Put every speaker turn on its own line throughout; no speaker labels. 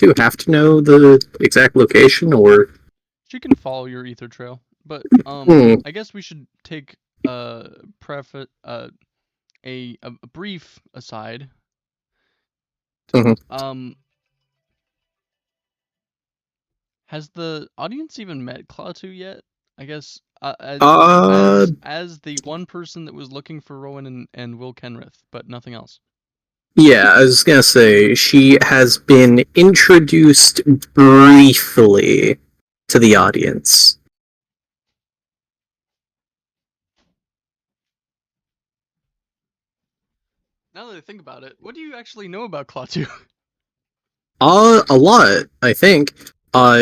Do you have to know the exact location, or?
She can follow your ether trail, but
Hmm.
I guess we should take preface a brief aside.
Mhm.
Um, has the audience even met Klatu yet? I guess
Uh,
as the one person that was looking for Rowan and Will Kenrith, but nothing else.
yeah, I was gonna say, she has been introduced briefly to the audience.
Now that I think about it, what do you actually know about Klatu?
A lot, I think.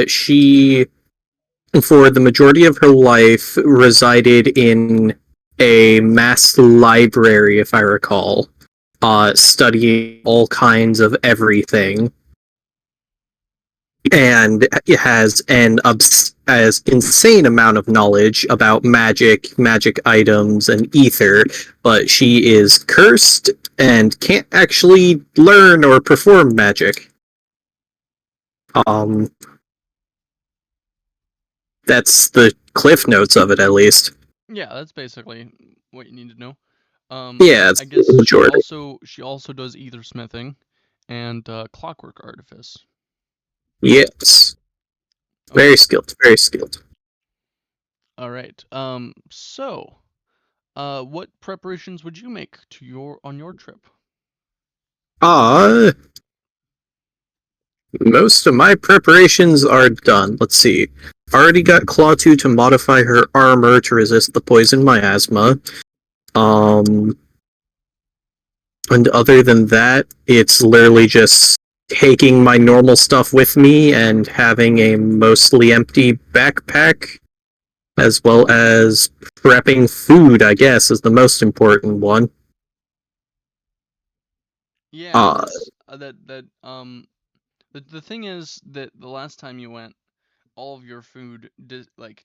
She, for the majority of her life, resided in a mass library, if I recall, studying all kinds of everything, and has as insane amount of knowledge about magic items, and ether, but she is cursed and can't actually learn or perform magic. Um, that's the cliff notes of it, at least.
Yeah, that's basically what you need to know.
Yeah, it's
I
the
guess
majority.
she also does ether smithing and clockwork artifice.
Yes, very
Okay.
skilled, very skilled.
All right. What preparations would you make to your trip?
Ah, most of my preparations are done. Let's see. Already got Klatu to modify her armor to resist the poison miasma. Um, and other than that, it's literally just taking my normal stuff with me and having a mostly empty backpack, as well as prepping food, I guess, is the most important one.
Yeah,
Uh,
that's that the thing is that the last time you went, all of your food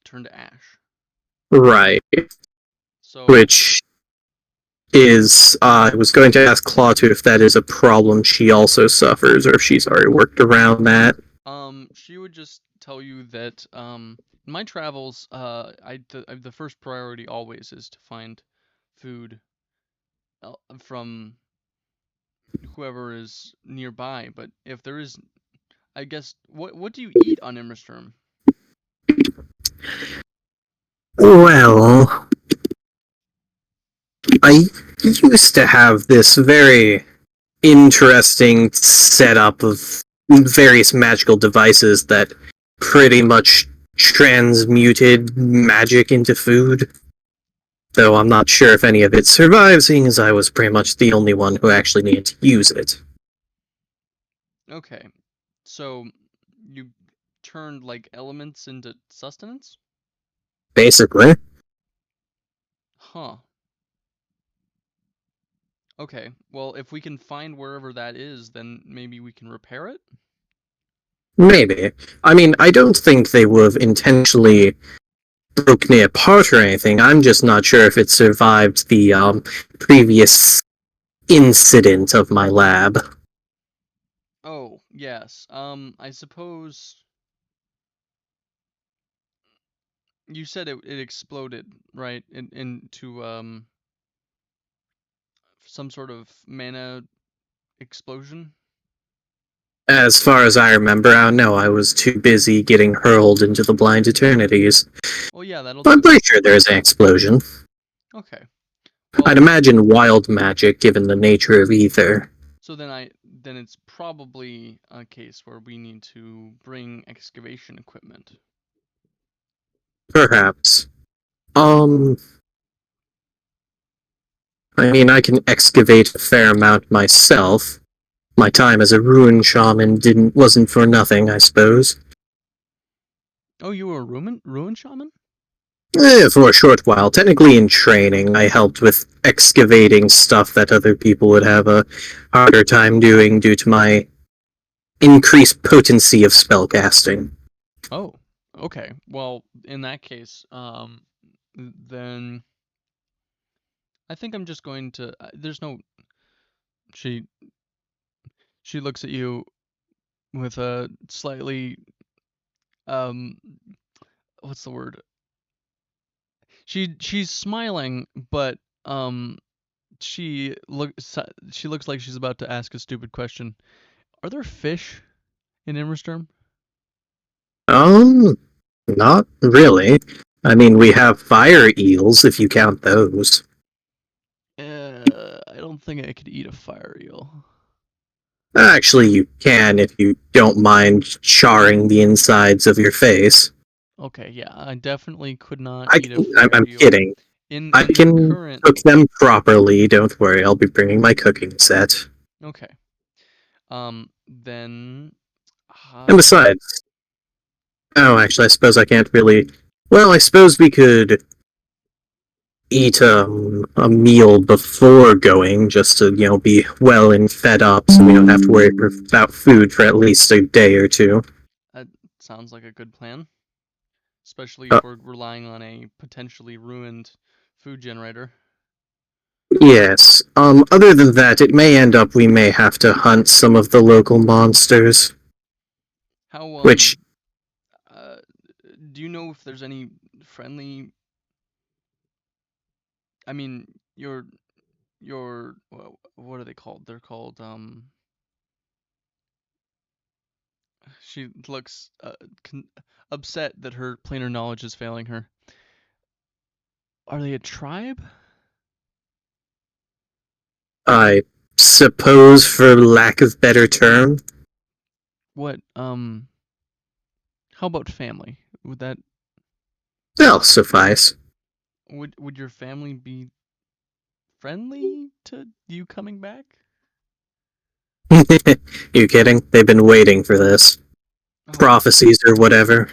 turned to ash.
right.
So,
Which is, I was going to ask Klatu if that is a problem she also suffers, or if she's already worked around that.
she would just tell you that my travels, the first priority always is to find food from whoever is nearby. But if there is, I guess, what do you eat on Immersturm?
Well, I used to have this very interesting setup of various magical devices that pretty much transmuted magic into food. Though I'm not sure if any of it survives, seeing as I was pretty much the only one who actually needed to use it.
Okay, so you turned like elements into sustenance?
Basically.
Huh. Okay, well, if we can find wherever that is, then maybe we can repair it?
Maybe. I mean, I don't think they would have intentionally broken it apart or anything. I'm just not sure if it survived the previous incident of my lab.
Oh, yes. I suppose you said it exploded, right? Into some sort of mana explosion?
As far as I remember, I don't know, I was too busy getting hurled into the blind eternities.
Well, yeah, that'll
But I'm
do.
pretty sure there's an explosion.
Okay.
I'd
Well,
imagine wild magic, given the nature of ether.
so then it's probably a case where we need to bring excavation equipment.
Perhaps. Um, I mean, I can excavate a fair amount myself. My time as a ruin shaman wasn't for nothing, I suppose.
Oh, you were a ruin shaman?
For a short while, technically in training, I helped with excavating stuff that other people would have a harder time doing due to my increased potency of spellcasting.
Oh, okay. Well, in that case, then I think I'm just going to. There's no. She she looks at you. with a slightly um what's the word? She's smiling, but she looks like she's about to ask a stupid question. Are there fish in Immersturm?
Um, not really. I mean, we have fire eels if you count those.
I don't think I could eat a fire eel.
Actually, you can if you don't mind charring the insides of your face.
Okay, yeah, I definitely could not
I
eat a
can, I'm,
fire
I'm
eel.
kidding. I
In the
can
current
cook them properly. Don't worry, I'll be bringing my cooking set.
okay, then
And besides, oh, actually, I suppose I can't really. Well, I suppose we could eat a meal before going, just to be well and fed up, so we don't have to worry about food for at least a day or two.
that sounds like a good plan, especially
Uh,
if we're relying on a potentially ruined food generator.
yes. Other than that, it may end up we may have to hunt some of the local monsters,
How
which
uh, do you know if there's any friendly? I mean, what are they called? They're called She looks upset that her planar knowledge is failing her. Are they a tribe?
I suppose, for lack of better term,
What how about family?
they'll suffice.
Would your family be friendly to you coming back?
You kidding? They've been waiting for this.
Oh,
Prophecies or whatever.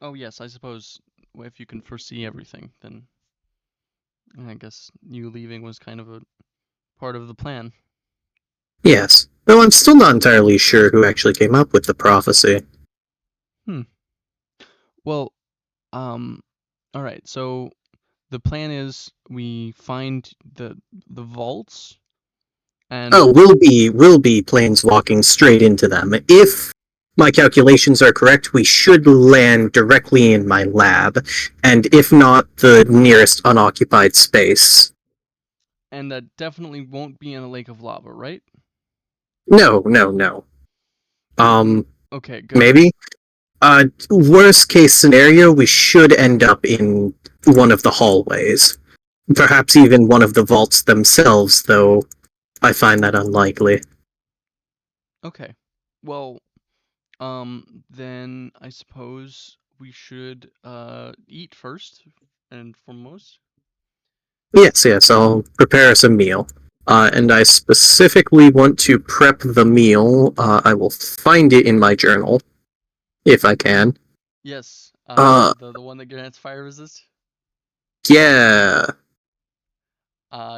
oh yes, I suppose if you can foresee everything, then I guess you leaving was kind of a part of the plan.
Yes. Though I'm still not entirely sure who actually came up with the prophecy.
Hmm. Well, all right. So the plan is we find the vaults and
Oh, we'll be planeswalking straight into them. If my calculations are correct, we should land directly in my lab, and if not, the nearest unoccupied space.
that definitely won't be in a lake of lava, right?
No, no, no. Um,
Okay, good.
maybe. Worst case scenario, we should end up in one of the hallways. Perhaps even one of the vaults themselves, though I find that unlikely.
Okay. Well, then I suppose we should eat first and foremost.
Yes, yes, I'll prepare us a meal. And I specifically want to prep the meal. I will find it in my journal, if I can.
Yes,
Uh,
the one that grants fire resist.
yeah.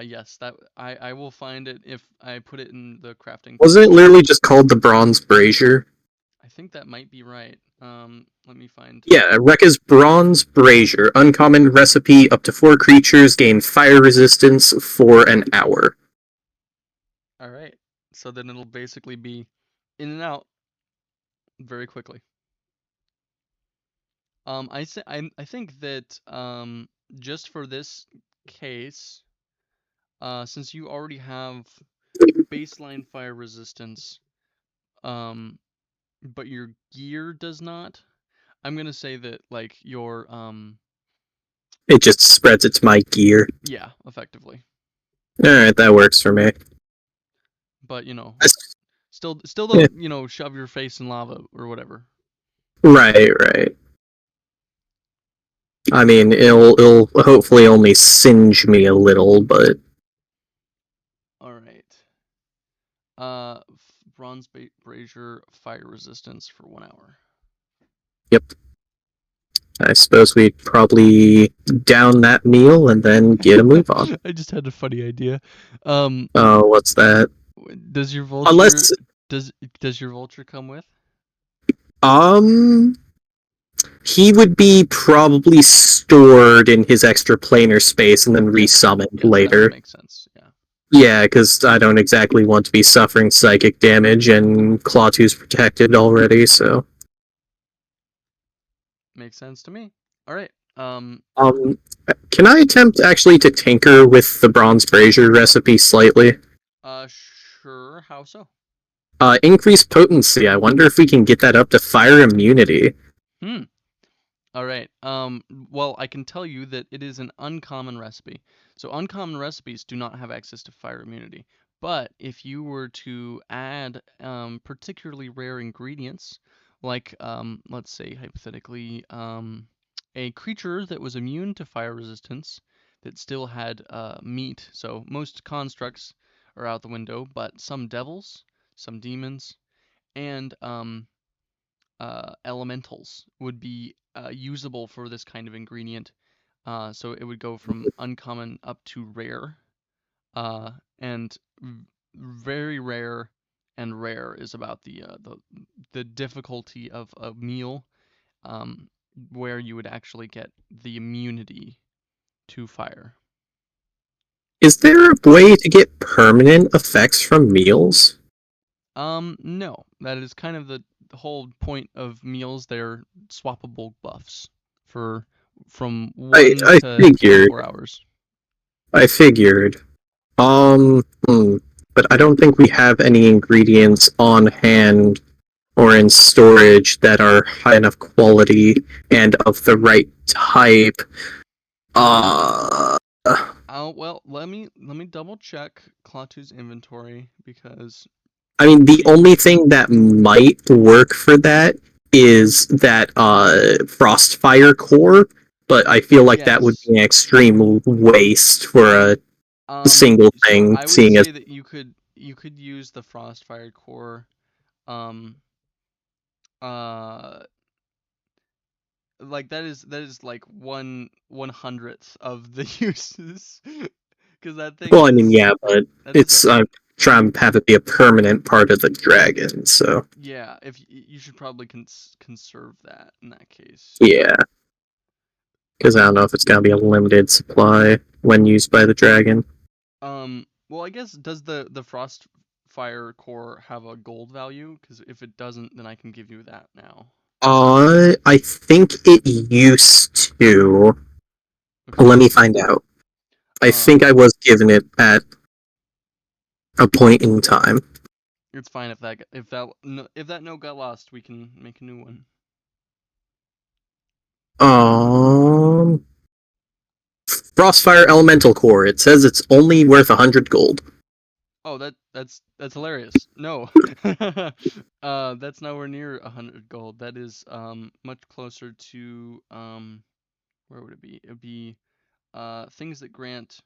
Yes, that I will find it if I put it in the crafting
Wasn't it
table.
literally just called the Bronze Brazier?
I think that might be right. Let me find.
Yeah, Rekka's Bronze Brazier. Uncommon recipe, up to 4 creatures, gain fire resistance for an hour.
All right. So then it'll basically be in and out very quickly. I think that just for this case, since you already have baseline fire resistance, um, but your gear does not, I'm gonna say that like your
It just spreads it to my gear.
yeah, effectively.
Alright, that works for me.
But
That's-
still
yeah,
don't shove your face in lava or whatever.
right, right. I mean, it'll hopefully only singe me a little, but
All right. Bronze brazier fire resistance for 1 hour.
yep. I suppose we'd probably down that meal and then get a move on.
I just had a funny idea. Um,
Oh, what's that?
does your vulture
Unless,
does your vulture come with?
um, he would be probably stored in his extra planar space and then
Yes,
resummoned
yes, that would
later.
make sense. Yeah.
Yeah, because I don't exactly want to be suffering psychic damage, and Klatu's protected already, so.
Makes sense to me. All right.
Um, can I attempt actually to tinker with the bronze brazier recipe slightly?
Sure. How so?
Increase potency. I wonder if we can get that up to fire immunity.
Hmm. All right. Well, I can tell you that it is an uncommon recipe. So uncommon recipes do not have access to fire immunity. But if you were to add particularly rare ingredients, like let's say hypothetically a creature that was immune to fire resistance that still had meat. So most constructs are out the window, but some devils, some demons, and elementals would be usable for this kind of ingredient. So it would go from uncommon up to rare, uh, and very rare and rare is about the difficulty of a meal, um, where you would actually get the immunity to fire.
Is there a way to get permanent effects from meals?
No, that is kind of the whole point of meals. They're swappable buffs for from
I
1
I
to
figured.
24 hours.
I figured. Um, hmm. But I don't think we have any ingredients on hand or in storage that are high enough quality and of the right type. Uh,
Oh, well, let me double check Klatu's inventory because
I mean, the
we
only thing that might work for that is that Frostfire core, but I feel like that would
yes.
be an extreme waste for a single
So
thing,
I would
seeing as
say that you could use the Frostfire core um uh like that is like 1/100th of the uses because that thing
well, I mean,
is
yeah, but
that is a
it's trying to have it be a permanent part of the dragon, so
yeah, if you should probably conserve that in that case. Yeah.
yeah, because I don't know if it's gonna be a limited supply when used by the dragon.
Well, I guess does the frost fire core have a gold value? Because if it doesn't, then I can give you that now.
I think it used to.
Okay.
Let me find out. I think
Um,
I was given it at a point in time.
it's fine if that note got lost, we can make a new one.
Um, Frostfire Elemental Core. It says it's only worth 100 gold.
Oh, that's hilarious. No, that's nowhere near 100 gold. That is much closer to where would it be? It'd be things that grant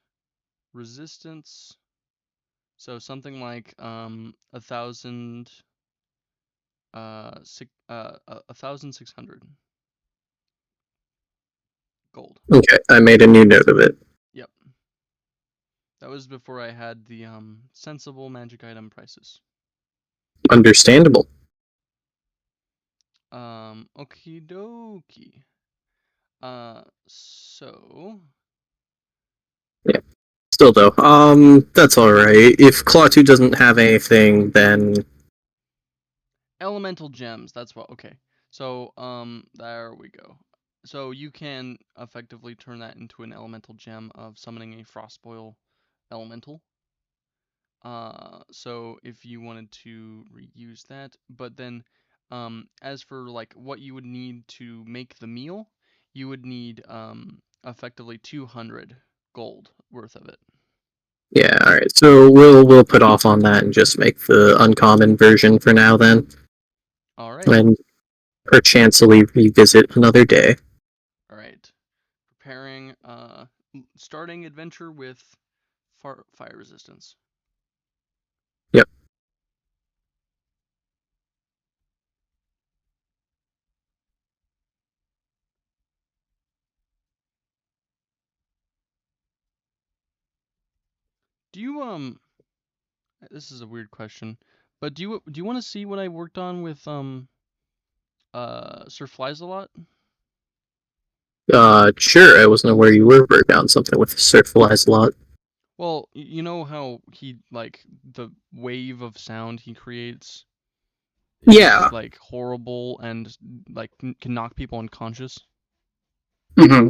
resistance. So something like 1,000 1,600 gold.
Okay, I made a new note of it.
Yep. That was before I had the sensible magic item prices.
Understandable.
Okie dokie. So
Yeah. Still though, that's all right. If Klatu doesn't have anything, then
elemental gems, that's what. Okay. So there we go. So you can effectively turn that into an elemental gem of summoning a frostboil elemental. So if you wanted to reuse that, but then, as for like what you would need to make the meal, you would need effectively 200 gold worth of it.
yeah, all right. So we'll put off on that and just make the uncommon version for now then,
All right,
and perchancely revisit another day.
all right. Preparing, starting adventure with fire resistance.
Yep.
Do you This is a weird question, but do you want to see what I worked on with Sir Flies a lot?
Sure. I wasn't aware you were working on something with Surf Lies a lot.
Well, you know how he like the wave of sound he creates is
Yeah.
like horrible and like can knock people unconscious.
Hmm.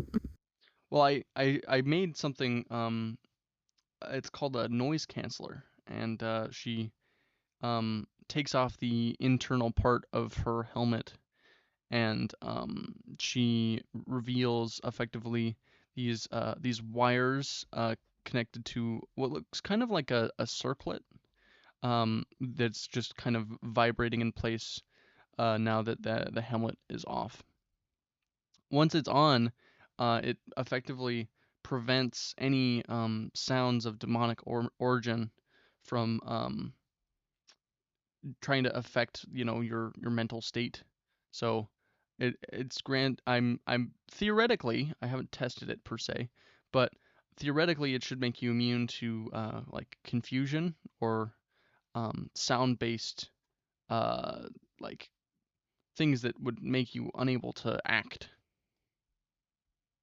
Well, I made something it's called a noise canceller, and she takes off the internal part of her helmet, and she reveals effectively these wires connected to what looks kind of like a circlet that's just kind of vibrating in place now that the helmet is off. Once it's on, it effectively prevents any sounds of demonic origin from trying to affect your mental state. So it's grand. I'm theoretically, I haven't tested it per se, but theoretically it should make you immune to like confusion or sound based uh like things that would make you unable to act.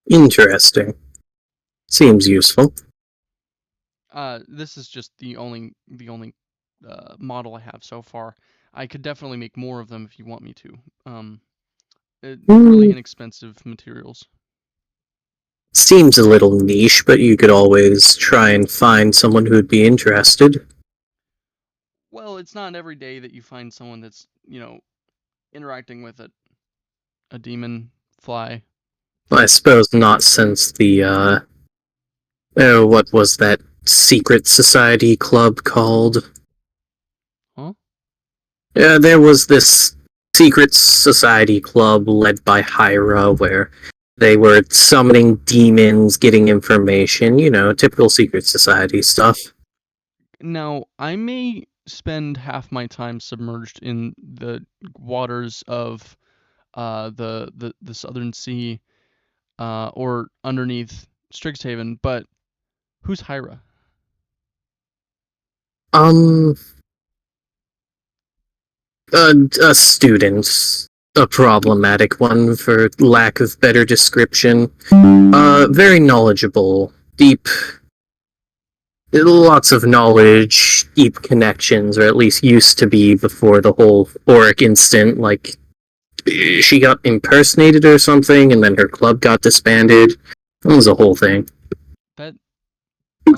Interesting. Seems useful.
This is just the only model I have so far. I could definitely make more of them if you want me to. Fairly
Hmm.
inexpensive materials.
Seems a little niche, but you could always try and find someone who'd be interested.
Well, it's not every day that you find someone that's interacting with a demon fly.
I suppose not since the, oh, what was that secret society club called?
Huh?
There was this secret society club led by Hyra where they were summoning demons, getting information, typical secret society stuff.
Now, I may spend half my time submerged in the waters of the Southern Sea or underneath Strixhaven, but who's Hyra?
Um, a student, a problematic one for lack of better description. Very knowledgeable, deep, lots of knowledge, deep connections, or at least used to be before the whole Auric incident. Like, she got impersonated or something, and then her club got disbanded. That was a whole thing.
That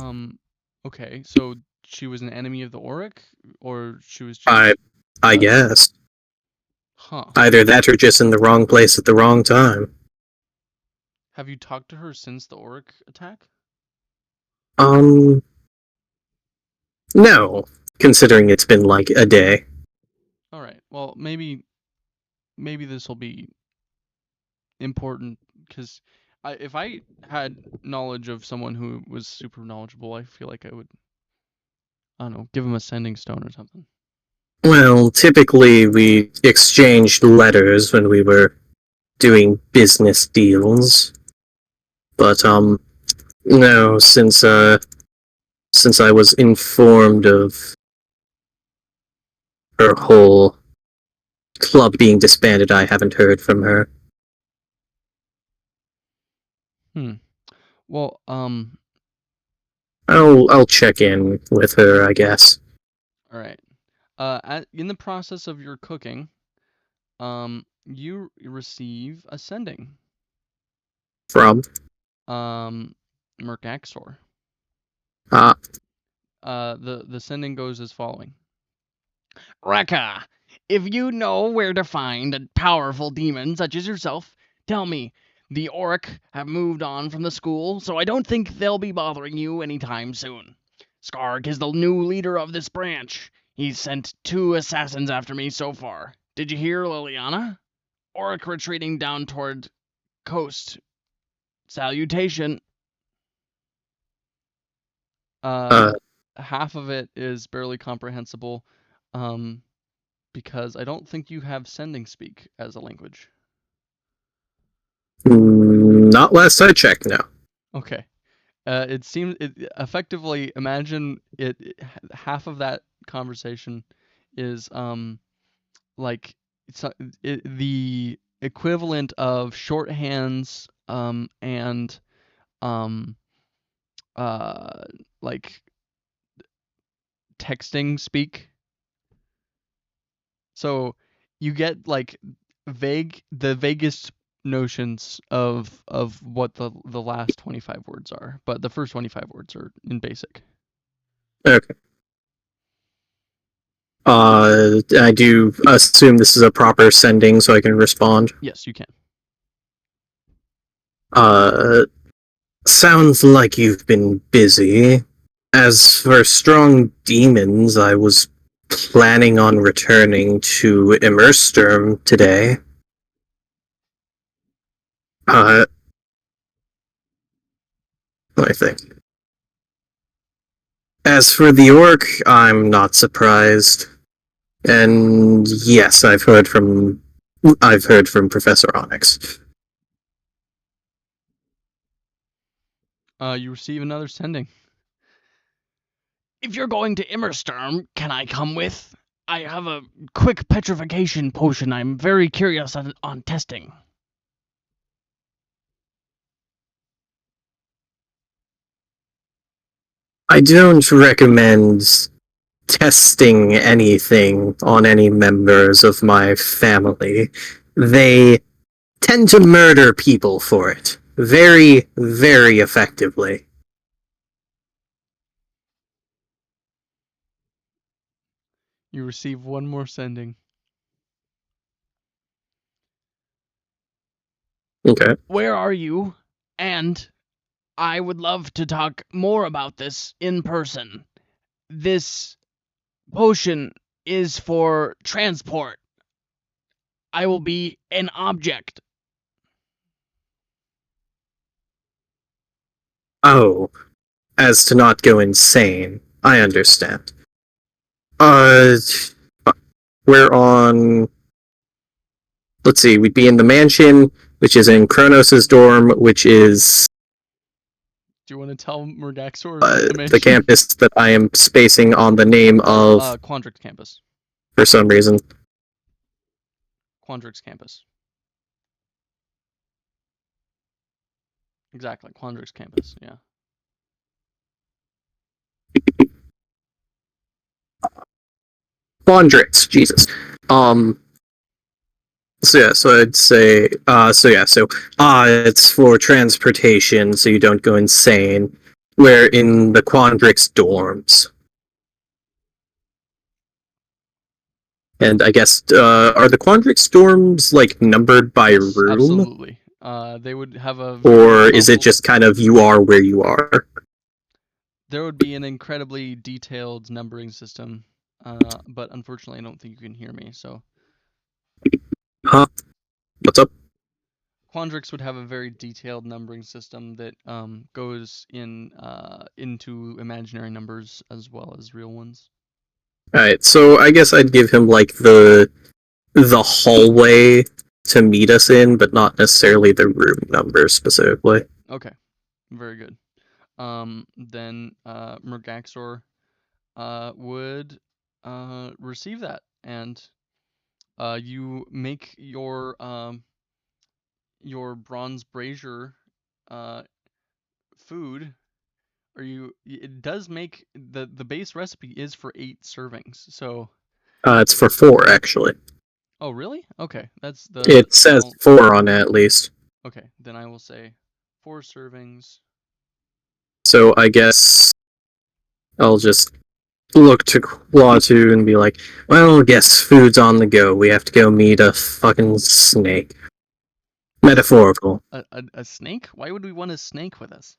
um okay, so she was an enemy of the Auric, or she was
I,
just
I
uh
guess
huh.
either that or just in the wrong place at the wrong time.
Have you talked to her since the Auric attack?
Um, no, considering it's been like a day.
All right. Well, maybe this will be important because if I had knowledge of someone who was super knowledgeable, I feel like I would, I don't know, give him a sending stone or something.
Well, typically we exchanged letters when we were doing business deals, but no, since I was informed of her whole club being disbanded, I haven't heard from her.
Hmm. Well,
I'll check in with her, I guess.
all right. In the process of your cooking, you receive a sending.
From
Mercaxor.
uh
The sending goes as following. Rekka, if you know where to find a powerful demon such as yourself, tell me. The Auric have moved on from the school, so I don't think they'll be bothering you anytime soon. Skarg is the new leader of this branch. He's sent 2 assassins after me so far. Did you hear, Liliana? Auric retreating down toward coast. Salutation. Uh,
uh
Half of it is barely comprehensible, um, because I don't think you have sending speak as a language.
not last I checked, no.
Okay. It seems it effectively imagine half of that conversation is like it's the equivalent of shorthands and um uh like texting speak. So you get like the vaguest notions of what the last 25 words are, but the first 25 words are in basic.
Okay. I do assume this is a proper sending, so I can respond.
Yes, you can.
Sounds like you've been busy. As for strong demons, I was planning on returning to Immersturm today. Let me think. As for the orc, I'm not surprised. And yes, I've heard from Professor Onyx.
You receive another sending. If you're going to Immersturm, can I come with? I have a quick petrification potion I'm very curious on testing.
I don't recommend testing anything on any members of my family. They tend to murder people for it. Very, very effectively.
You receive one more sending.
Okay.
Where are you? And I would love to talk more about this in person. This potion is for transport. I will be an object.
Oh, as to not go insane. I understand. We're on... Let's see, we'd be in the mansion, which is in Kronos' dorm, which is
Do you want to tell Murgaxor
the campus that I am spacing on the name of
Quandrix campus.
For some reason.
Quandrix campus. Exactly, Quandrix campus, yeah.
Quandrix, Jesus. So I'd say, it's for transportation, so you don't go insane. We're in the Quandrix dorms. And I guess, are the Quandrix dorms, like, numbered by room?
Absolutely. They would have a...
Or is it just kind of, you are where you are?
There would be an incredibly detailed numbering system, but unfortunately I don't think you can hear me, so...
Huh? What's up?
Quandrix would have a very detailed numbering system that goes into imaginary numbers as well as real ones.
Alright, so I guess I'd give him, like, the hallway to meet us in, but not necessarily the room number specifically.
Okay, very good. Then Murgaxor would receive that, and you make your bronze brazier food, or it does make the base recipe is for 8 servings, so
It's for 4, actually.
Oh really? Okay, that's the...
It says 4 on it, at least.
Okay, then I will say 4 servings.
So I guess I'll just look to Klatu and be like, well, guess food's on the go. We have to go meet a fucking snake. Metaphorical.
A snake? Why would we want a snake with us?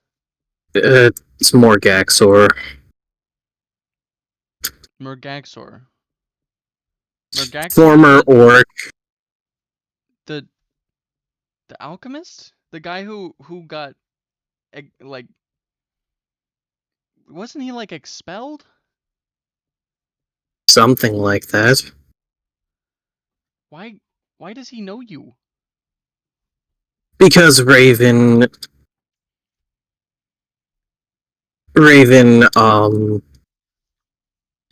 It's more Gaxor.
Murgaxor.
Former orc.
The alchemist? The guy who got, like... Wasn't he, like, expelled?
Something like that.
Why does he know you?
Because Raven,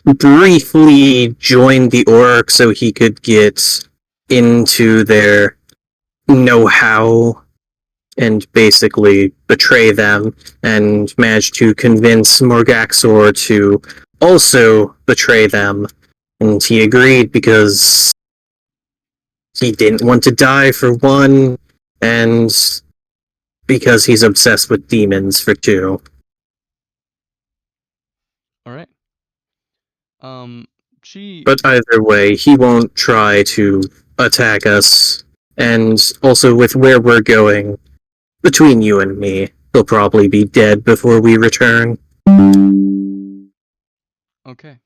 briefly joined the orc so he could get into their know-how and basically betray them, and manage to convince Morgaxor to also betray them. And he agreed because he didn't want to die for one, and because he's obsessed with demons for two.
All right. She.
But either way, he won't try to attack us. And also, with where we're going, between you and me, he'll probably be dead before we return.
Okay.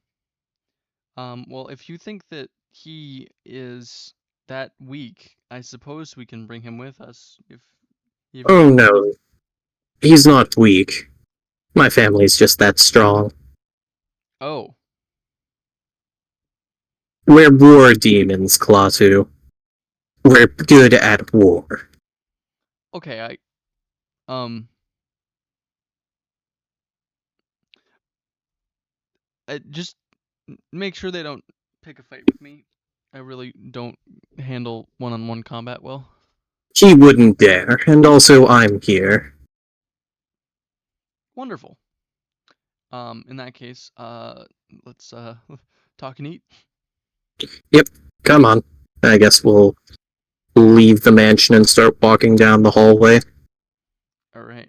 Well, if you think that he is that weak, I suppose we can bring him with us. If you've
Oh
got.
no, he's not weak. My family's just that strong.
Oh.
We're war demons, Klatu. We're good at war.
Okay. Um. Just make sure they don't pick a fight with me. I really don't handle one-on-one combat well.
He wouldn't dare, and also I'm here.
Wonderful. In that case, let's talk and eat.
Yep, come on. I guess we'll leave the mansion and start walking down the hallway.
All right.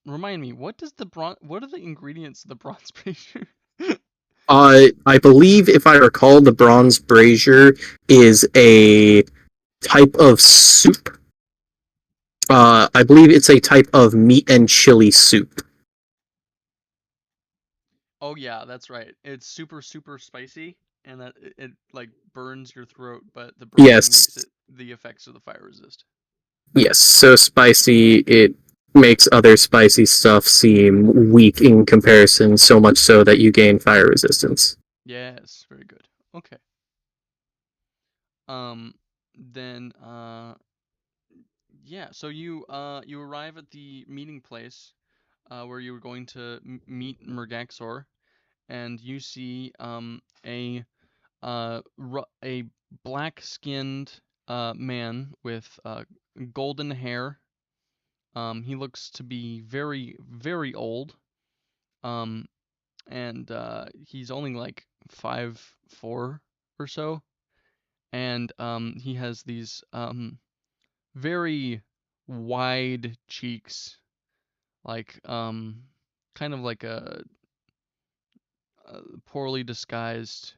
Remind me, what are the ingredients of the bronze brazier?
I believe, if I recall, the bronze brazier is a type of soup. I believe it's a type of meat and chili soup.
Oh yeah, that's right. It's super super spicy, and that it like burns your throat, but the braising makes
Yes,
it the effects of the fire resist.
yes, so spicy it makes other spicy stuff seem weak in comparison, so much so that you gain fire resistance.
Yes, very good. Okay. Um, then yeah. So you arrive at the meeting place, where you were going to meet Mergaxor, and you see a black-skinned man with golden hair. He looks to be very, very old. Um, and he's only like 5'4" or so. And he has these very wide cheeks, like kind of like a poorly disguised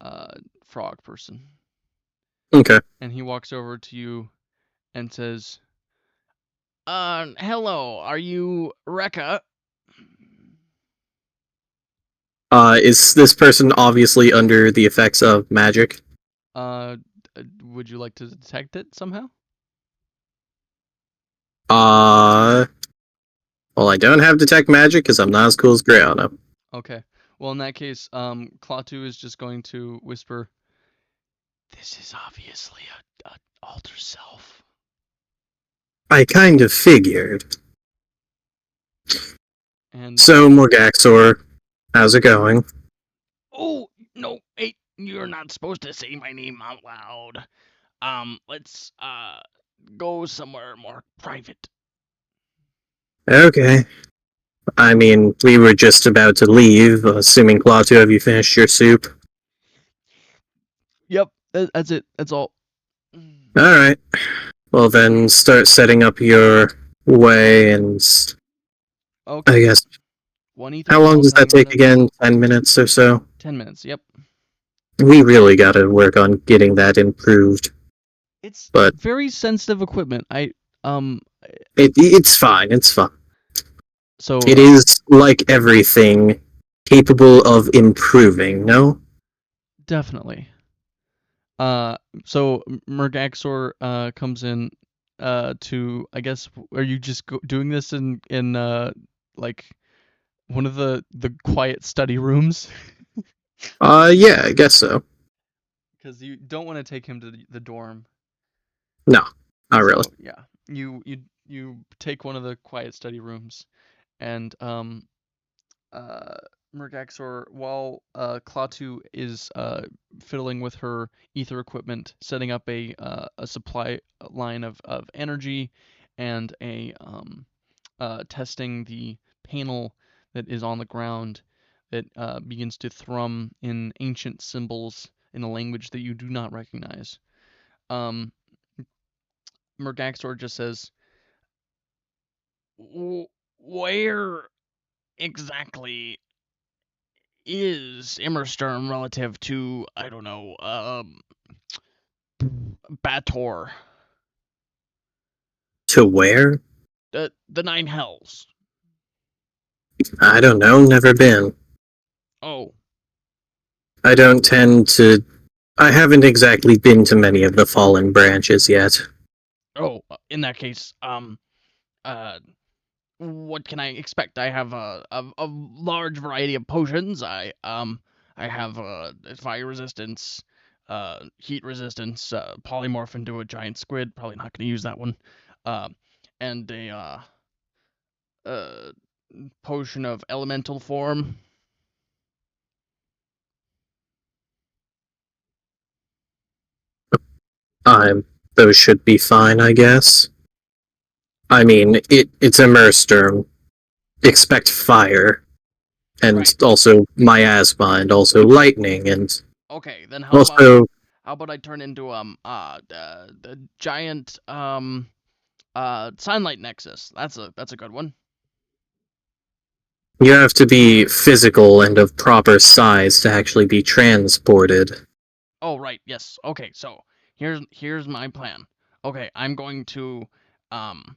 uh, frog person.
Okay.
And he walks over to you and says, hello, are you Rekka?
Is this person obviously under the effects of magic?
Uh, would you like to detect it somehow?
Uh, well, I don't have detect magic because I'm not as cool as Greyanna.
Okay. Well, in that case, Klatu is just going to whisper, "This is obviously a alter self."
I kind of figured.
And
So, Morgaxor, how's it going?
Oh, no, hey, you're not supposed to say my name out loud. Let's, go somewhere more private.
Okay. I mean, we were just about to leave, assuming Klaatu, have you finished your soup?
yep, that's it. That's all.
Alright. Well, then start setting up your way, and I
Okay.
guess.
One ether
How long
gel,
does that
10
take
minutes.
again? 10 minutes or so?
10 minutes. Yep.
We really gotta work on getting that improved.
It's
But
very sensitive equipment. Um.
it's fine, it's fine.
So
It is, like everything, capable of improving, no?
definitely. Uh. So Mergaxor comes in to, I guess, are you just doing this in like one of the quiet study rooms?
Yeah, I guess so.
Because you don't want to take him to the dorm.
No, not really.
So yeah, you take one of the quiet study rooms, and uh Mergaxor, while Klatu is fiddling with her ether equipment, setting up a supply line of energy, and testing the panel that is on the ground that begins to thrum in ancient symbols in a language that you do not recognize. Mergaxor just says,
Where exactly is Immersturm relative to, I don't know, Bator?
To where?
The Nine Hells.
I don't know, never been.
Oh,
I don't tend to. I haven't exactly been to many of the fallen branches yet.
in that case, what can I expect? I have a large variety of potions. I have fire resistance, heat resistance, polymorph into a giant squid. Probably not going to use that one. And a potion of elemental form.
Those should be fine, I guess. I mean, it's Immersturm. Expect fire, and
Right.
also miasma, and also lightning, and
Okay, then
also
how about I turn into the giant sunlight nexus? That's a good one.
you have to be physical and of proper size to actually be transported.
Oh, right. Yes. Okay. So here's my plan. Okay, I'm going to um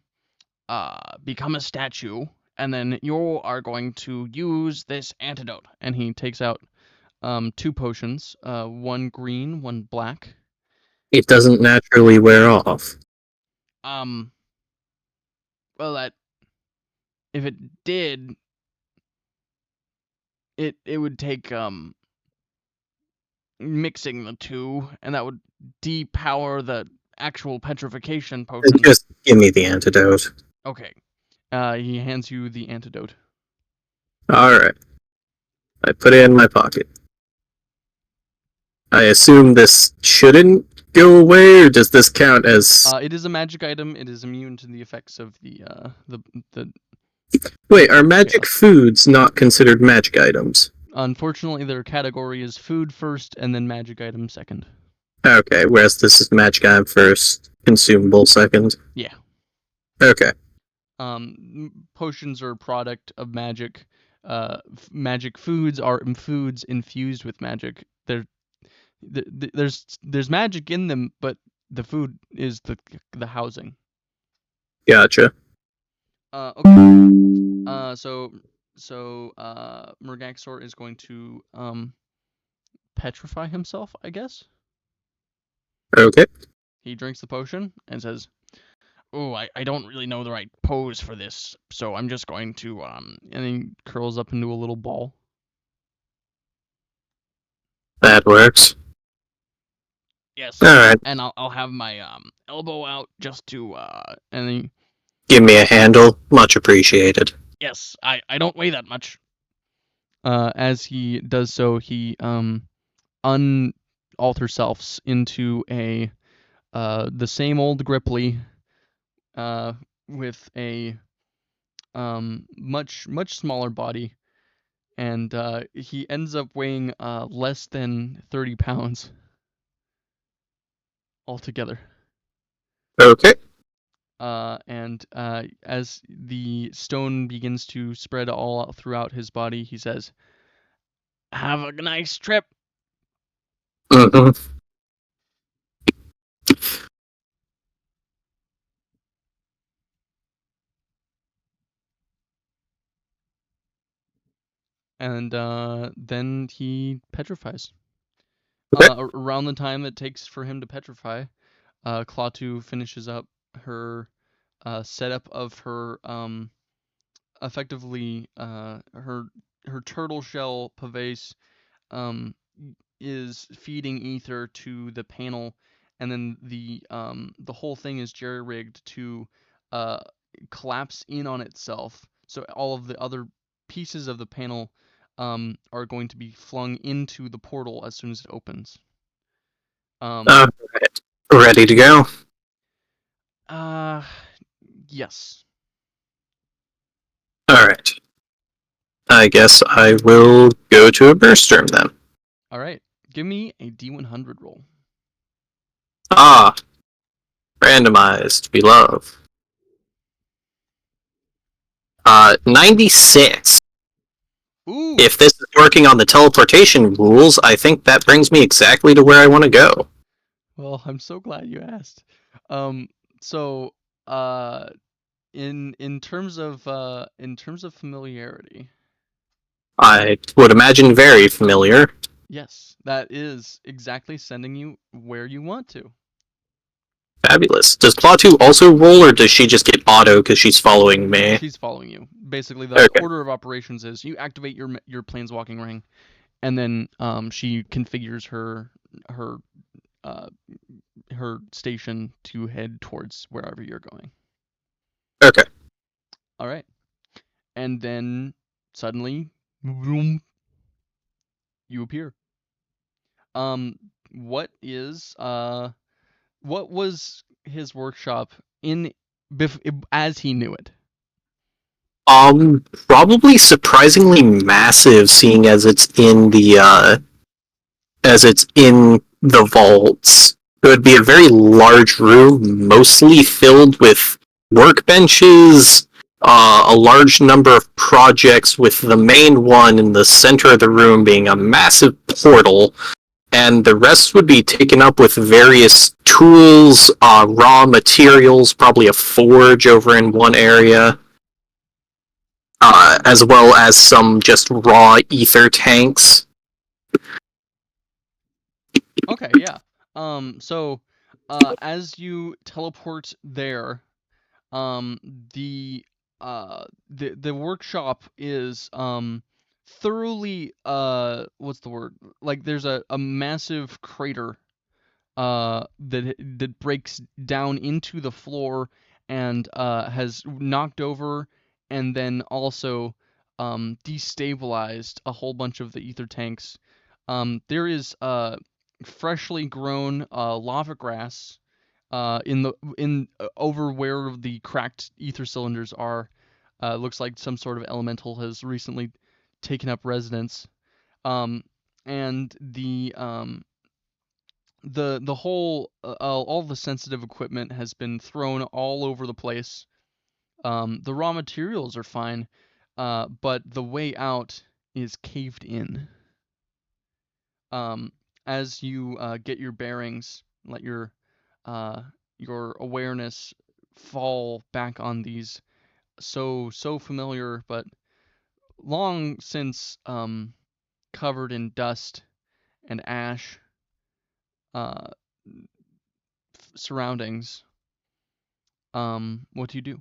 become a statue, and then you are going to use this antidote.
and he takes out 2 potions, one green, one black.
It doesn't naturally wear off.
Um. Well, that if it did, it would take mixing the two, and that would depower the actual petrification potion.
Just give me the antidote.
Okay.
He hands you the antidote.
Alright. I put it in my pocket. I assume this shouldn't go away, or does this count as...
It is a magic item. It is immune to the effects of the
Wait, are magic
Yes.
foods not considered magic items?
Unfortunately, their category is food first, and then magic item second.
Okay, whereas this is magic item first, consumable second.
Yeah.
Okay.
Potions are a product of magic. Magic foods are foods infused with magic. There's magic in them, but the food is the housing.
Gotcha.
Okay. So Mergaxor is going to petrify himself, I guess.
Okay.
He drinks the potion and says,
Oh, I don't really know the right pose for this, so I'm just going to
and he curls up into a little ball.
That works.
Yes.
Alright.
And I'll have my elbow out just to
And he
Give me a handle. Much appreciated.
yes, I don't weigh that much.
as he does so, he unalter selfs into a the same old Gripply with a much smaller body, and he ends up weighing less than 30 pounds altogether.
Okay.
And as the stone begins to spread all throughout his body, he says,
Have a nice trip.
Mm-hmm.
and then he petrifies.
Okay.
Around the time it takes for him to petrify, Klatu finishes up her setup of her effectively her turtle shell pavese is feeding ether to the panel, and then the whole thing is jerry rigged to collapse in on itself. So all of the other pieces of the panel are going to be flung into the portal as soon as it opens.
Alright. Ready to go?
Yes.
Alright. I guess I will go to Immersturm then.
All right. Give me a D100 roll.
Ah! Randomized. We love. 96.
Ooh.
If this is working on the teleportation rules, I think that brings me exactly to where I want to go.
Well, I'm so glad you asked. So, in terms of familiarity,
I would imagine very familiar.
yes, that is exactly sending you where you want to.
Fabulous. Does Klatu also roll, or does she just get auto because she's following me?
She's following you. Basically, the
Okay.
order of operations is you activate your planeswalking ring, and then she configures her station to head towards wherever you're going.
Okay.
All right, and then suddenly, vroom, you appear. What was his workshop as he knew it?
Probably surprisingly massive, seeing as it's in the vaults. It would be a very large room, mostly filled with workbenches, a large number of projects, with the main one in the center of the room being a massive portal, and the rest would be taken up with various tools, raw materials, probably a forge over in one area, as well as some just raw ether tanks.
Okay, yeah. So, as you teleport there, um, the the workshop is thoroughly what's the word? Like there's a massive crater that breaks down into the floor and has knocked over and then also destabilized a whole bunch of the ether tanks. There is freshly grown lava grass in over where the cracked ether cylinders are. Looks like some sort of elemental has recently taken up residence. And the whole all the sensitive equipment has been thrown all over the place. The raw materials are fine, but the way out is caved in. As you get your bearings, let your awareness fall back on these so familiar but long since covered in dust and ash uh, surroundings. What do you do?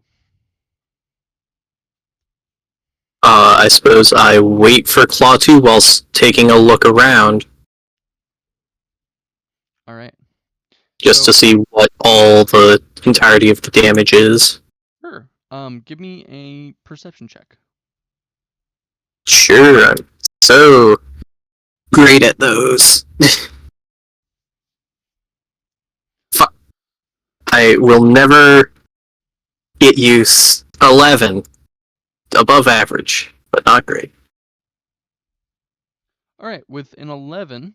I suppose I wait for Klatu whilst taking a look around,
All right.
just
So,
to see what all the entirety of the damage is.
sure. Give me a perception check.
Sure, I'm so great at those. I will never get use 11. Above average, but not great.
All right. With an 11,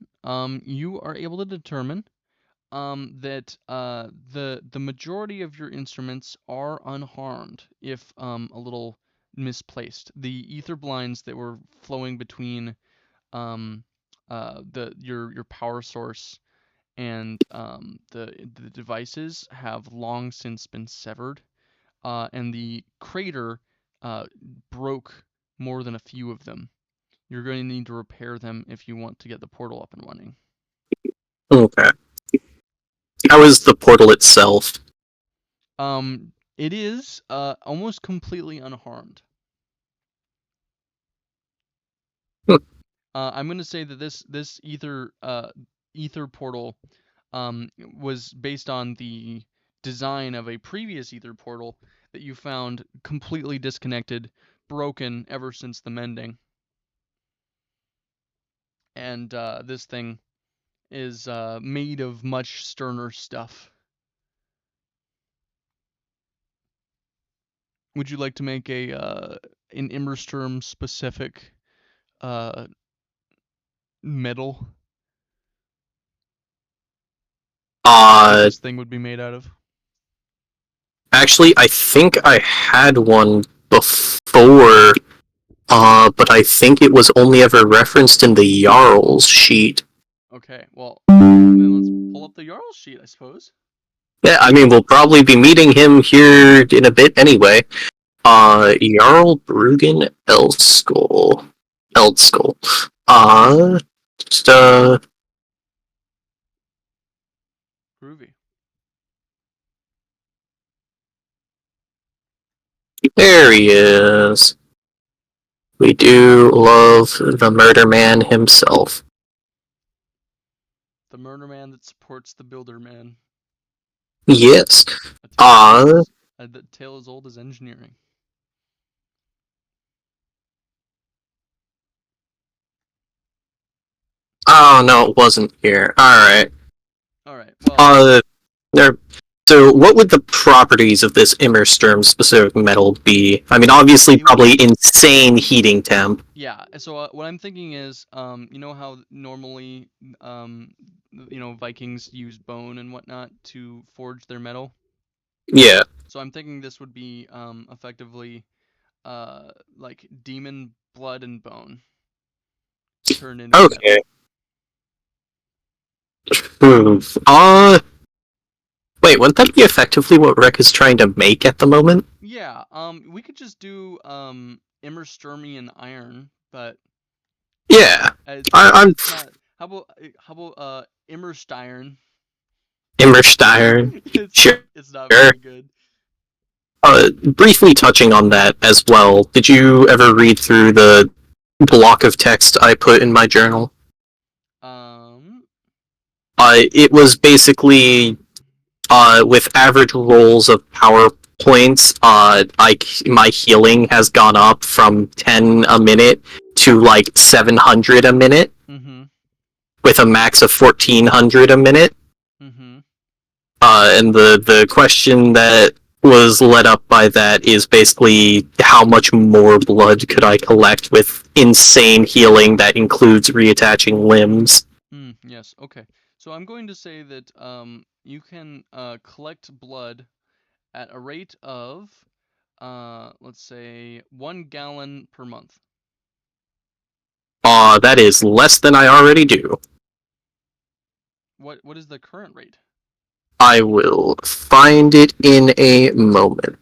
you are able to determine that the majority of your instruments are unharmed, if a little misplaced. The ether blinds that were flowing between your power source and the devices have long since been severed, and the crater broke more than a few of them. You're going to need to repair them if you want to get the portal up and running.
Okay. How is the portal itself?
It is almost completely unharmed.
Hmm.
I'm going to say that this ether portal was based on the design of a previous ether portal that you found completely disconnected, broken ever since the mending. and this thing is made of much sterner stuff. Would you like to make a an Immersturm specific metal that this thing would be made out of?
Actually, I think I had one before, but I think it was only ever referenced in the Jarl's sheet.
Okay, well, then let's pull up the Jarl's sheet, I suppose.
Yeah, I mean, we'll probably be meeting him here in a bit anyway. Jarl Brugan Eldskull. Eldskull. Just,
Groovy.
there he is. We do love the murder man himself.
The murder man that supports the builder man.
Yes.
The tale as old as engineering.
Oh, no, it wasn't here. Alright.
Alright, well...
So, what would the properties of this Immersturm specific metal be? I mean, obviously, probably insane heating temp.
Yeah, so what I'm thinking is, you know how normally, Vikings use bone and whatnot to forge their metal?
Yeah.
So I'm thinking this would be, effectively, like, demon blood and bone. Turned into
Okay. Wait, wouldn't that be effectively what Rekka is trying to make at the moment?
Yeah, we could just do, Immersturmian iron, but...
Yeah.
I'm... How about, Immerstiron?
Immersturm. Sure.
It's not very good.
Briefly touching on that as well, did you ever read through the block of text I put in my journal? It was basically, with average rolls of power points, my healing has gone up from 10 a minute to like 700 a minute, with a max of 1400 a minute. And the question that was led up by that is basically how much more blood could I collect with insane healing that includes reattaching limbs?
Yes, okay. So I'm going to say that you can collect blood at a rate of, let's say, 1 gallon per month.
That is less than I already do.
What is the current rate?
I will find it in a moment.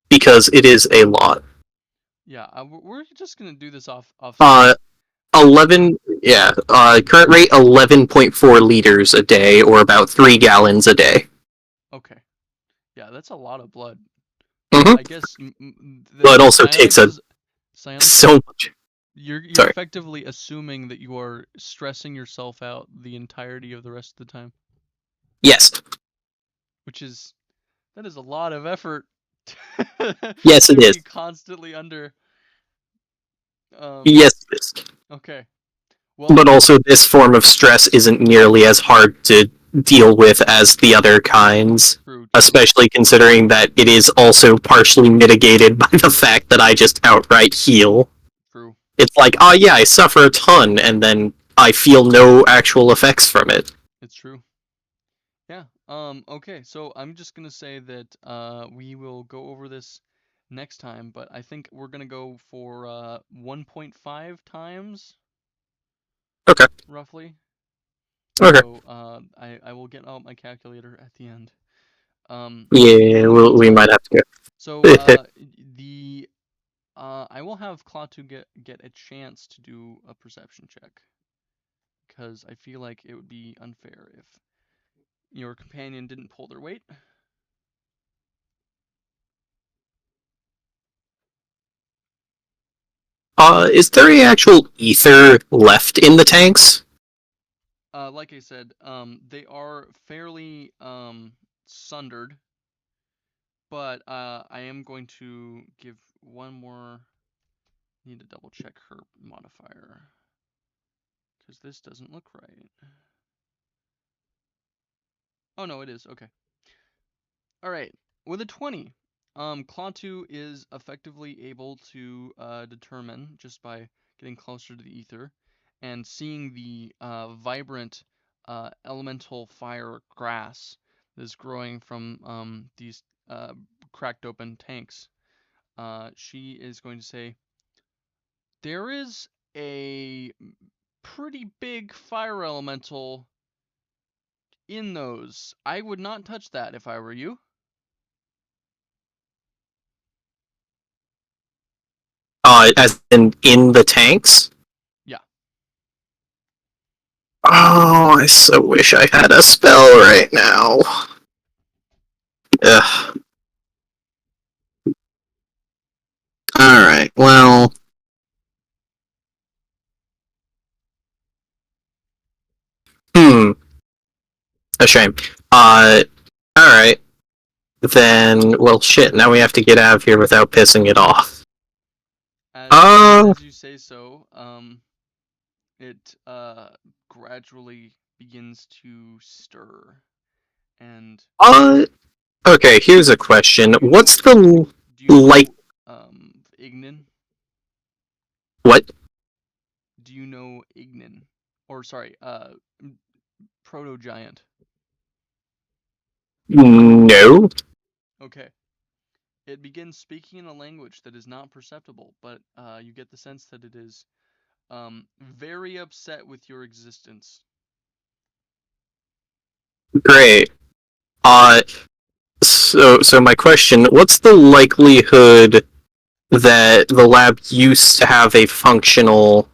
Because it is a lot.
Yeah, we're just gonna do this off.
11. Yeah. Current rate 11.4 liters a day, or about 3 gallons a day.
Okay. Yeah, that's a lot of blood.
Mm-hmm.
I guess.
But it also takes so much.
You're effectively assuming that you are stressing yourself out the entirety of the rest of the time.
Yes.
That is a lot of effort.
Yes, it is.
Constantly under.
Yes, it is.
Okay. Well,
but also, this form of stress isn't nearly as hard to deal with as the other kinds. True. Especially considering that it is also partially mitigated by the fact that I just outright heal.
True.
It's like, oh yeah, I suffer a ton, and then I feel no actual effects from it.
It's true. Yeah. Okay, so I'm just gonna say that we will go over this next time, but I think we're gonna go for 1.5 times.
Okay.
Roughly.
Okay.
So I will get out my calculator at the end.
Yeah, we might have to go.
So I will have Klatu get a chance to do a perception check, because I feel like it would be unfair if your companion didn't pull their weight.
Is there any actual ether left in the tanks?
Like I said, they are fairly sundered, but I am going to give one more Need to double check her modifier. Because this doesn't look right. Oh no, it is. Okay. Alright. With a 20, Klatu is effectively able to determine, just by getting closer to the ether, and seeing the vibrant elemental fire grass that is growing from these cracked open tanks. She is going to say, there is a pretty big fire elemental in those. I would not touch that if I were you.
As in the tanks?
Yeah.
Oh, I so wish I had a spell right now. Ugh. Alright, well... A shame. Alright. Then, well, shit, now we have to get out of here without pissing it off.
As you say so, it gradually begins to stir, and
okay, here's a question. What's the
do you know,
like...
Ignin?
What?
Do you know Ignin? Or sorry, Proto-Giant.
No.
Okay. It begins speaking in a language that is not perceptible, but you get the sense that it is very upset with your existence.
Great. So my question, what's the likelihood that the lab used to have a functional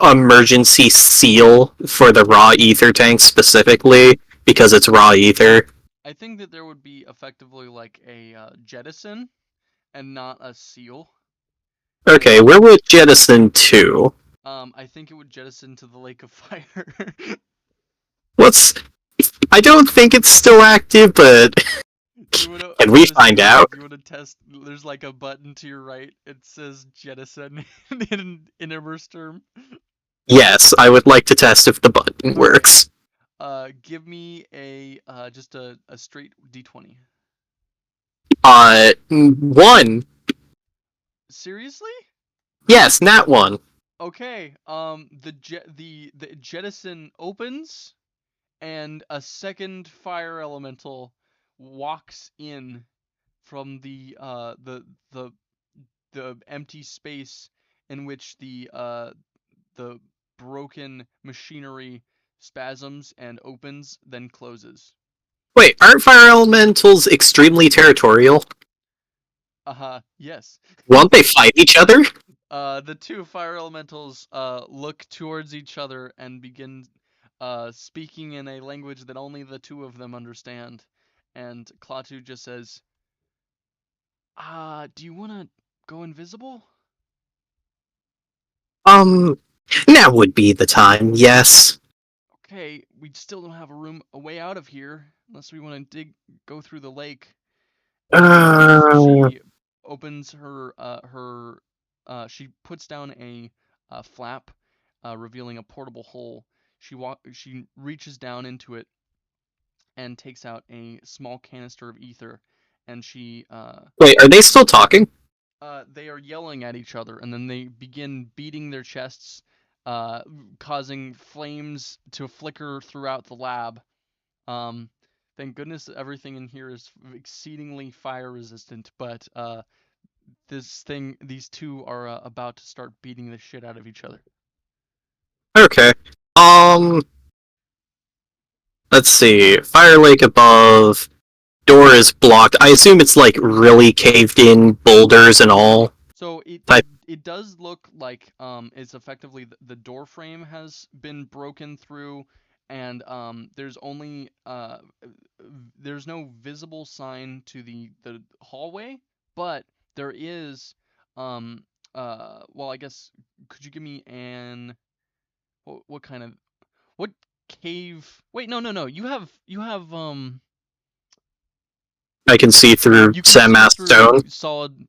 emergency seal for the raw ether tank specifically, because it's raw ether?
I think that there would be effectively like a jettison and not a seal.
Okay, where would jettison to?
I think it would jettison to the Lake of Fire.
I don't think it's still active, but can we find out?
You want to test? There's like a button to your right. It says jettison in Immersturm.
Yes, I would like to test if the button works.
Give me just a straight D20.
1.
Seriously?
Yes, nat 1.
Okay. The jettison opens, and a second fire elemental walks in from the empty space in which the broken machinery spasms and opens, then closes.
Wait, aren't fire elementals extremely territorial?
Yes.
Won't they fight each other?
The two fire elementals look towards each other and begin speaking in a language that only the two of them understand. And Klatu just says, do you want to go invisible?
Now would be the time, yes.
Okay, we still don't have a way out of here, unless we want to go through the lake. She opens she puts down a flap, revealing a portable hole. She reaches down into it and takes out a small canister of ether, and she
Wait, are they still talking?
They are yelling at each other, and then they begin beating their chests, causing flames to flicker throughout the lab. Thank goodness everything in here is exceedingly fire resistant, but these two are about to start beating the shit out of each other.
Okay. Let's see. Fire lake above. Door is blocked. I assume it's like really caved in, boulders and all.
So it does look like it's effectively the door frame has been broken through, and there's no visible sign to the hallway, but there is well, I guess, could you give me what kind of, what cave? Wait, no. You have
I can see through
you can
Sam
see
Mass
through
stone.
solid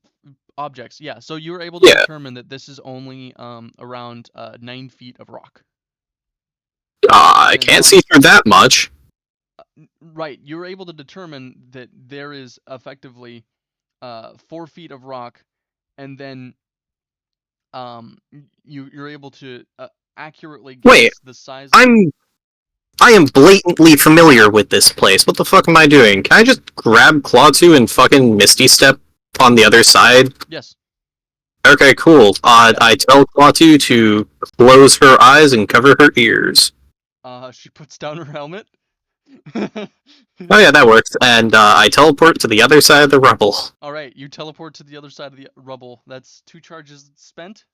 objects. Yeah. So you were able to
Yeah.
determine that this is only around 9 feet of rock.
I
And
can't
on-
see through that much.
Right. You were able to determine that there is effectively 4 feet of rock, and then you're able to accurately guess
Wait,
the size.
I am blatantly familiar with this place. What the fuck am I doing? Can I just grab Klatu and fucking Misty Step on the other side?
Yes.
Okay, cool. I tell Klatu to close her eyes and cover her ears.
She puts down her helmet.
Oh yeah, that works. And I teleport to the other side of the rubble.
All right, you teleport to the other side of the rubble. That's 2 charges spent.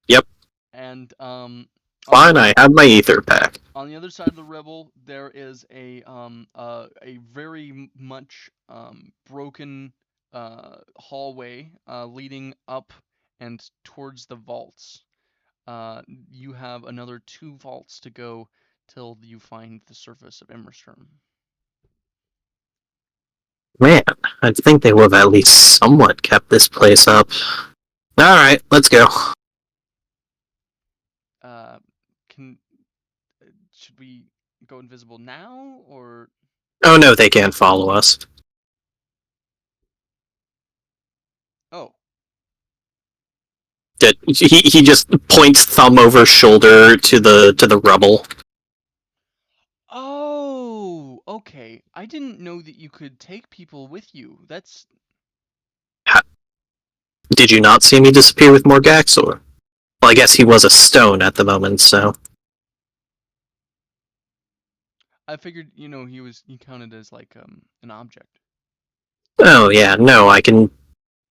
Yep.
And
Fine, I have my ether pack.
on the other side of the rubble, there is a very much broken hallway leading up and towards the vaults. You have another 2 vaults to go till you find the surface of Immersturm.
Man, I'd think they would have at least somewhat kept this place up. Alright, let's go.
Should we go invisible now, or?
Oh no, they can't follow us.
Oh.
He just points thumb over shoulder to the rubble.
Oh, okay. I didn't know that you could take people with you. That's...
Did you not see me disappear with Morgaxor? Well, I guess he was a stone at the moment, so...
I figured, he counted as like an object.
Oh yeah, no, I can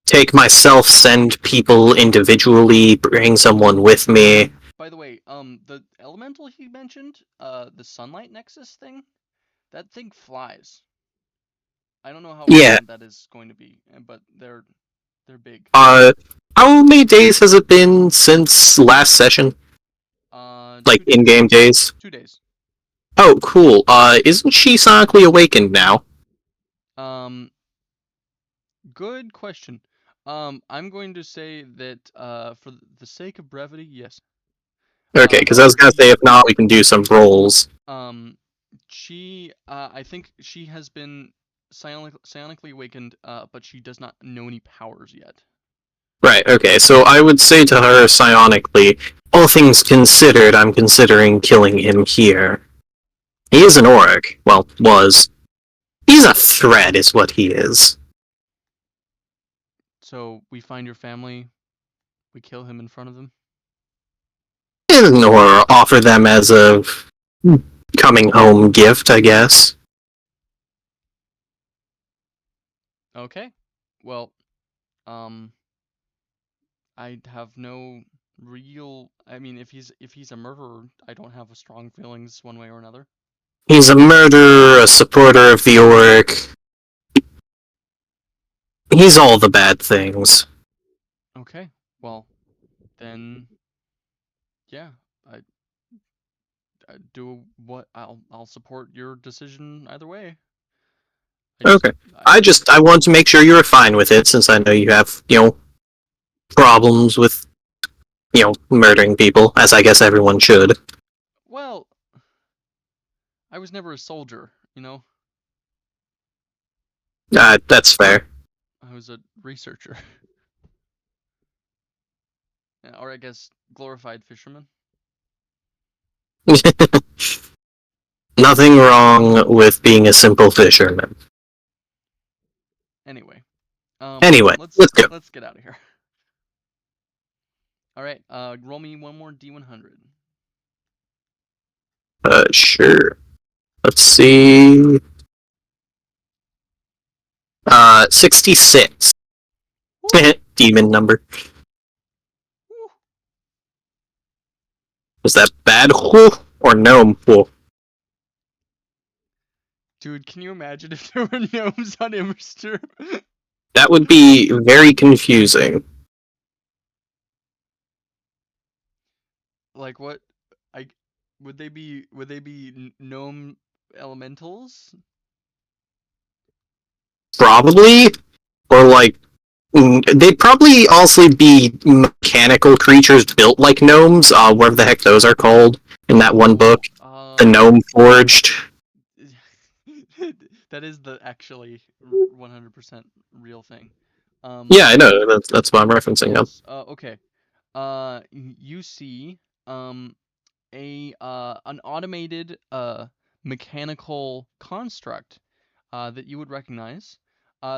take myself, send people individually, bring someone with me.
By the way, the elemental he mentioned, the sunlight nexus thing, that thing flies. I don't know how important that is going to be, but they're big.
How many days has it been since last session? Like in-game days?
2 days.
Oh, cool. Isn't she sonically awakened now?
Good question. I'm going to say that, for the sake of brevity, yes.
Okay, because I was gonna say if not, we can do some rolls.
I think she has been psionically awakened, but she does not know any powers yet.
Right, okay, so I would say to her psionically, all things considered, I'm considering killing him here. He is an orc. Well, was. He's a threat, is what he is.
So, we find your family, we kill him in front of them?
Or offer them as a coming home gift, I guess.
Okay. Well, I have no real... I mean, if he's a murderer, I don't have strong feelings one way or another.
He's a murderer, a supporter of the orc. He's all the bad things.
Okay. Well, then, yeah, I do what I'll support your decision either way.
Okay. I want to make sure you're fine with it, since I know you have, problems with, murdering people, as I guess everyone should.
Well, I was never a soldier,
That's fair.
I was a researcher. Or I guess glorified fisherman.
Nothing wrong with being a simple fisherman.
Anyway.
Let's go.
Let's get out of here. Alright, roll me one more D100.
Sure. Let's see. 66. Demon number.
Woo.
Was that bad or gnome?
Dude, can you imagine if there were gnomes on Immersturm?
That would be very confusing.
Like what? Would they be gnome elementals?
Probably, or like They'd probably also be mechanical creatures built like gnomes, whatever the heck those are called in that one book. The Gnome Forged.
That is the actually 100% real thing.
Yeah, I know. That's what I'm referencing. Yep.
Yes. Okay. You see an automated mechanical construct that you would recognize.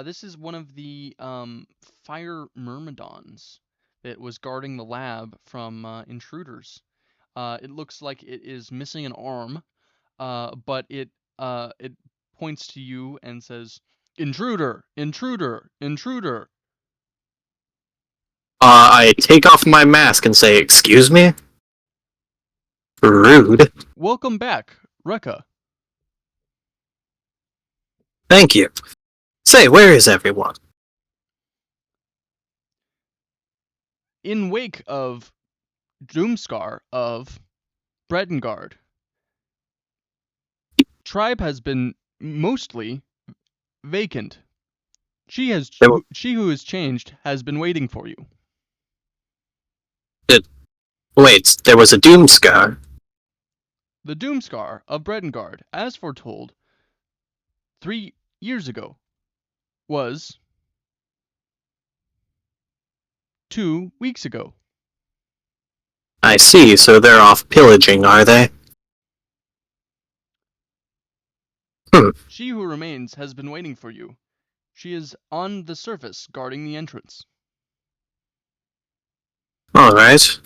This is one of the fire myrmidons that was guarding the lab from intruders. It looks like it is missing an arm, but it points to you and says, "Intruder! Intruder! Intruder!"
I take off my mask and say, "Excuse me?" Rude.
Welcome back, Rekka.
Thank you. Say, where is everyone?
In wake of Doomscar of Bredengard, tribe has been mostly vacant. She who has changed has been waiting for you.
Wait, there was a Doomscar.
The Doomscar of Bredengard, as foretold 3 years ago, was 2 weeks ago.
I see, so they're off pillaging, are they?
She who remains has been waiting for you. She is on the surface guarding the entrance.
Alright.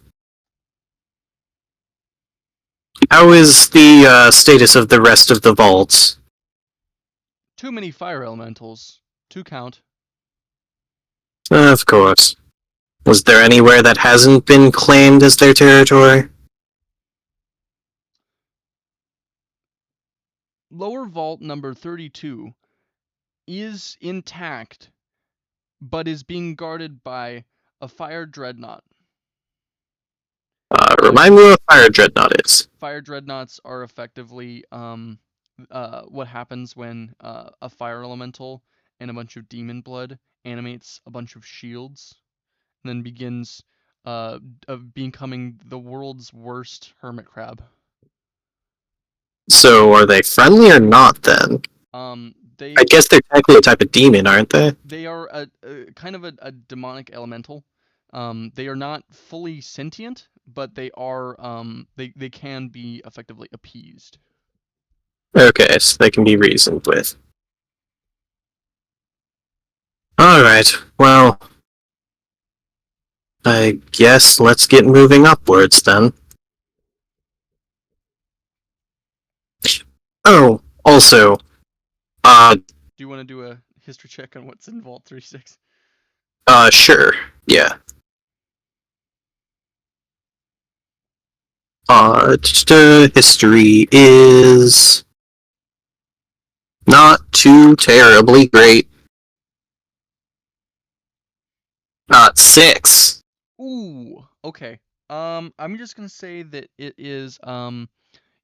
How is the status of the rest of the vaults?
Too many fire elementals to count.
Of course. Was there anywhere that hasn't been claimed as their territory?
Lower vault number 32 is intact, but is being guarded by a fire dreadnought.
Remind me what a fire dreadnought is.
Fire dreadnoughts are effectively what happens when a fire elemental and a bunch of demon blood animates a bunch of shields, and then begins of becoming the world's worst hermit crab.
So, are they friendly or not, then?
They
I guess they're technically a type of demon, aren't they?
they are a kind of a demonic elemental. They are not fully sentient, but they are they can be effectively appeased.
Okay, so they can be reasoned with. Alright, well... I guess let's get moving upwards, then. Oh, also...
Do you want to do a history check on what's in Vault 36?
Sure, yeah. History is... not too terribly great. 6.
Ooh, okay. I'm just gonna say that it is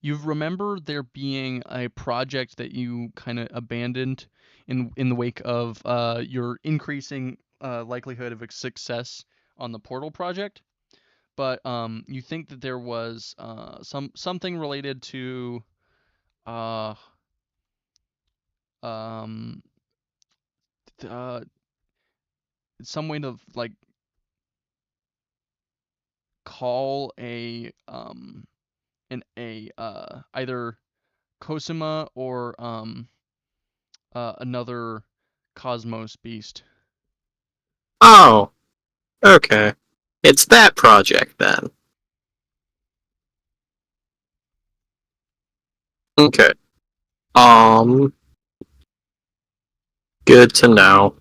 you remember there being a project that you kind of abandoned in the wake of your increasing likelihood of success on the portal project, but you think that there was something related to uh um uh some way to like call either Cosima or another Cosmos beast.
Oh, okay. It's that project, then. Okay. Good to know.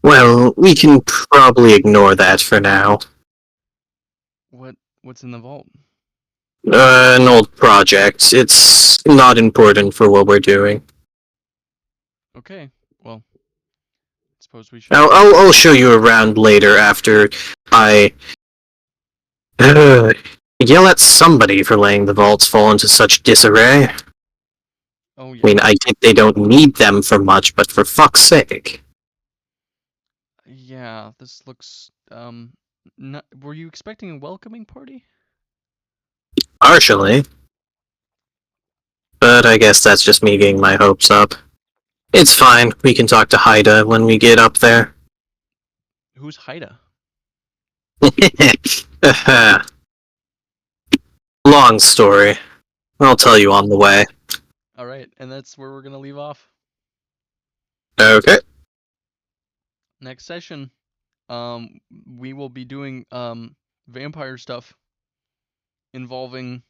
Well, we can probably ignore that for now.
What's in the vault?
An old project. It's not important for what we're doing.
Okay, well, suppose we should.
I'll show you around later after I yell at somebody for letting the vaults fall into such disarray.
Oh yeah.
I mean, I think they don't need them for much, but for fuck's sake.
Yeah, this looks not. Were you expecting a welcoming party?
Partially. But I guess that's just me getting my hopes up. It's fine, we can talk to Haida when we get up there.
Who's Haida?
Long story. I'll tell you on the way.
All right, and that's where we're gonna leave off.
Okay.
Next session, we will be doing vampire stuff involving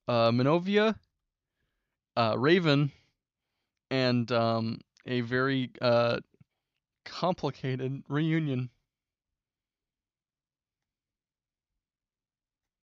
Minovia, Raven, and a very complicated reunion.